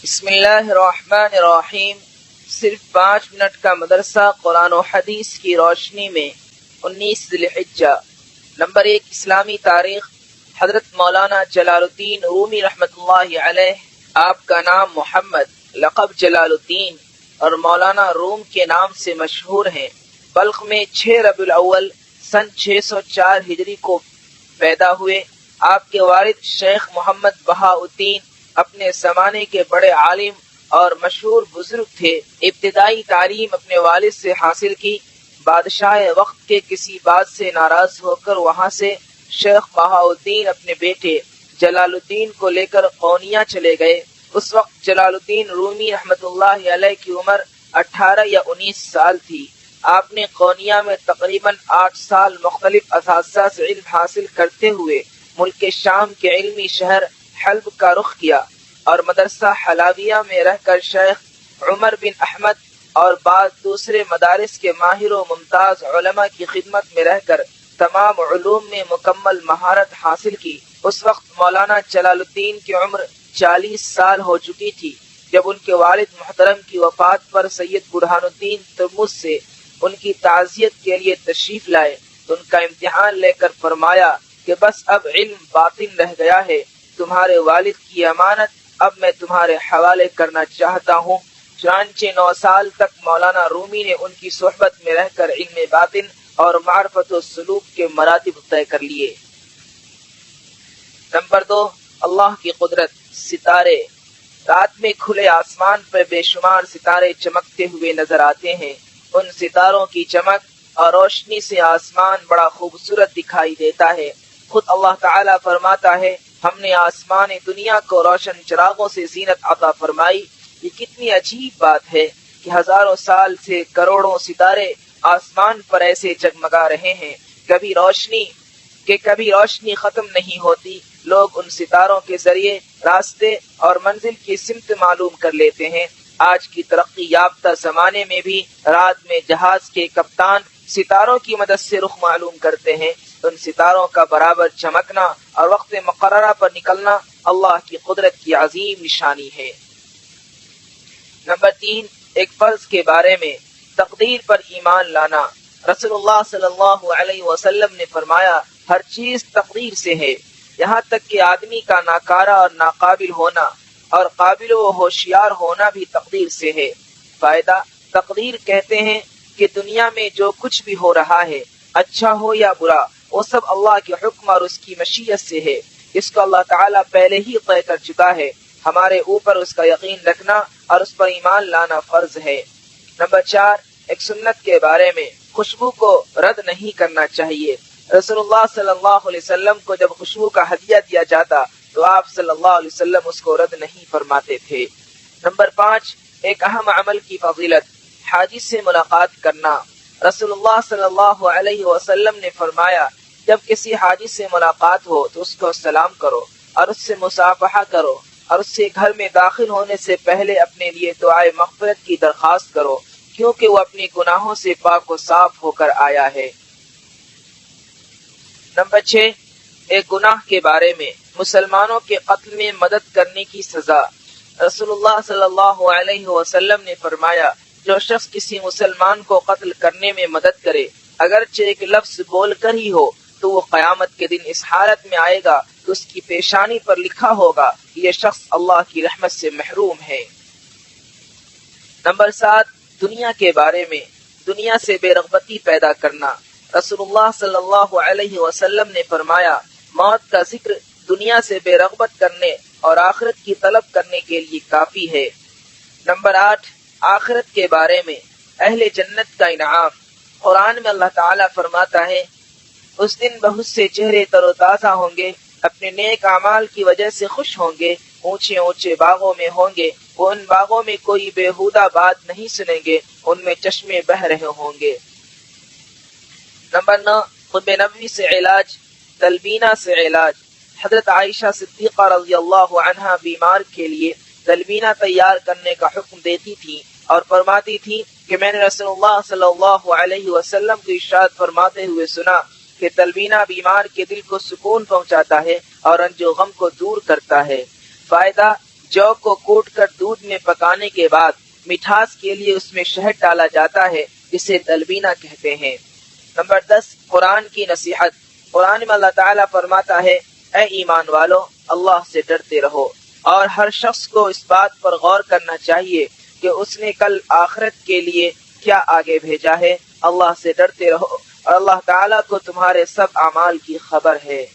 بسم اللہ الرحمن الرحیم۔ صرف 5 منٹ کا مدرسہ قرآن و حدیث کی روشنی میں 19 ذی الحجہ۔ نمبر 1، اسلامی تاریخ۔ حضرت مولانا جلال الدین رومی رحمۃ اللہ علیہ، آپ کا نام محمد، لقب جلال الدین اور مولانا روم کے نام سے مشہور ہیں۔ بلخ میں 6 ربیع الاول سن 604 ہجری کو پیدا ہوئے۔ آپ کے والد شیخ محمد بہاؤالدین اپنے زمانے کے بڑے عالم اور مشہور بزرگ تھے۔ ابتدائی تعلیم اپنے والد سے حاصل کی۔ بادشاہ وقت کے کسی بات سے ناراض ہو کر وہاں سے شیخ بہاؤالدین اپنے بیٹے جلال الدین کو لے کر قونیہ چلے گئے۔ اس وقت جلال الدین رومی رحمۃ اللہ علیہ کی عمر 18 یا 19 سال تھی۔ آپ نے قونیہ میں تقریباً 8 سال مختلف اساتذہ سے علم حاصل کرتے ہوئے ملک شام کے علمی شہر حلب کا رخ کیا اور مدرسہ حلاویہ میں رہ کر شیخ عمر بن احمد اور بعض دوسرے مدارس کے ماہر و ممتاز علماء کی خدمت میں رہ کر تمام علوم میں مکمل مہارت حاصل کی۔ اس وقت مولانا جلال الدین کی عمر 40 سال ہو چکی تھی جب ان کے والد محترم کی وفات پر سید برہان الدین ترمذ سے ان کی تعزیت کے لیے تشریف لائے تو ان کا امتحان لے کر فرمایا کہ بس اب علم باطن رہ گیا ہے، تمہارے والد کی امانت اب میں تمہارے حوالے کرنا چاہتا ہوں۔ چنانچہ 9 سال تک مولانا رومی نے ان کی صحبت میں رہ کر علم باطن اور معرفت و سلوک کے مراتب طے کر لیے۔ نمبر 2، اللہ کی قدرت۔ ستارے۔ رات میں کھلے آسمان پر بے شمار ستارے چمکتے ہوئے نظر آتے ہیں۔ ان ستاروں کی چمک اور روشنی سے آسمان بڑا خوبصورت دکھائی دیتا ہے۔ خود اللہ تعالیٰ فرماتا ہے، ہم نے آسمان دنیا کو روشن چراغوں سے زینت عطا فرمائی۔ یہ کتنی عجیب بات ہے کہ ہزاروں سال سے کروڑوں ستارے آسمان پر ایسے جگمگا رہے ہیں، کبھی روشنی ختم نہیں ہوتی۔ لوگ ان ستاروں کے ذریعے راستے اور منزل کی سمت معلوم کر لیتے ہیں۔ آج کی ترقی یافتہ زمانے میں بھی رات میں جہاز کے کپتان ستاروں کی مدد سے رخ معلوم کرتے ہیں۔ ان ستاروں کا برابر چمکنا اور وقت مقررہ پر نکلنا اللہ کی قدرت کی عظیم نشانی ہے۔ نمبر 3، ایک فرض کے بارے میں، تقدیر پر ایمان لانا۔ رسول اللہ صلی اللہ علیہ وسلم نے فرمایا، ہر چیز تقدیر سے ہے، یہاں تک کہ آدمی کا ناکارہ اور ناقابل ہونا اور قابل و ہوشیار ہونا بھی تقدیر سے ہے۔ فائدہ، تقدیر کہتے ہیں کہ دنیا میں جو کچھ بھی ہو رہا ہے، اچھا ہو یا برا، وہ سب اللہ کے حکم اور اس کی مشیت سے ہے۔ اس کو اللہ تعالیٰ پہلے ہی طے کر چکا ہے۔ ہمارے اوپر اس کا یقین رکھنا اور اس پر ایمان لانا فرض ہے۔ نمبر 4، ایک سنت کے بارے میں، خوشبو کو رد نہیں کرنا چاہیے۔ رسول اللہ صلی اللہ علیہ وسلم کو جب خوشبو کا ہدیہ دیا جاتا تو آپ صلی اللہ علیہ وسلم اس کو رد نہیں فرماتے تھے۔ نمبر 5، ایک اہم عمل کی فضیلت، حاجی سے ملاقات کرنا۔ رسول اللہ صلی اللہ علیہ وسلم نے فرمایا، جب کسی حاجی سے ملاقات ہو تو اس کو سلام کرو اور اس سے مصافحہ کرو اور اس سے گھر میں داخل ہونے سے پہلے اپنے لیے دعائے مغفرت کی درخواست کرو، کیونکہ وہ اپنے گناہوں سے پاک و صاف ہو کر آیا ہے۔ نمبر 6، ایک گناہ کے بارے میں، مسلمانوں کے قتل میں مدد کرنے کی سزا۔ رسول اللہ صلی اللہ علیہ وسلم نے فرمایا، جو شخص کسی مسلمان کو قتل کرنے میں مدد کرے، اگرچہ ایک لفظ بول کر ہی ہو، تو وہ قیامت کے دن اس حالت میں آئے گا کہ اس کی پیشانی پر لکھا ہوگا کہ یہ شخص اللہ کی رحمت سے محروم ہے۔ نمبر 7، دنیا کے بارے میں، دنیا سے بے رغبتی پیدا کرنا۔ رسول اللہ صلی اللہ علیہ وسلم نے فرمایا، موت کا ذکر دنیا سے بے رغبت کرنے اور آخرت کی طلب کرنے کے لیے کافی ہے۔ نمبر 8، آخرت کے بارے میں، اہل جنت کا انعام۔ قرآن میں اللہ تعالیٰ فرماتا ہے، اس دن بہت سے چہرے تر و تازہ ہوں گے، اپنے نیک اعمال کی وجہ سے خوش ہوں گے، اونچے اونچے باغوں میں ہوں گے، وہ ان باغوں میں کوئی بےہودہ بات نہیں سنیں گے، ان میں چشمے بہہ رہے ہوں گے۔ نمبر 9، طب نبوی سے علاج، تلبینہ سے علاج۔ حضرت عائشہ صدیقہ رضی اللہ عنہا بیمار کے لیے تلبینہ تیار کرنے کا حکم دیتی تھی اور فرماتی تھی کہ میں نے رسول اللہ صلی اللہ علیہ وسلم کو ارشاد فرماتے ہوئے سنا کہ تلبینہ بیمار کے دل کو سکون پہنچاتا ہے اور رنج و غم کو دور کرتا ہے۔ فائدہ، جو کو کوٹ کر دودھ میں پکانے کے بعد مٹھاس کے لیے اس میں شہد ڈالا جاتا ہے، جسے تلبینہ کہتے ہیں۔ نمبر 10، قرآن کی نصیحت۔ قرآن میں اللہ تعالیٰ فرماتا ہے، اے ایمان والو، اللہ سے ڈرتے رہو، اور ہر شخص کو اس بات پر غور کرنا چاہیے کہ اس نے کل آخرت کے لیے کیا آگے بھیجا ہے۔ اللہ سے ڈرتے رہو، اور اللہ تعالیٰ کو تمہارے سب اعمال کی خبر ہے۔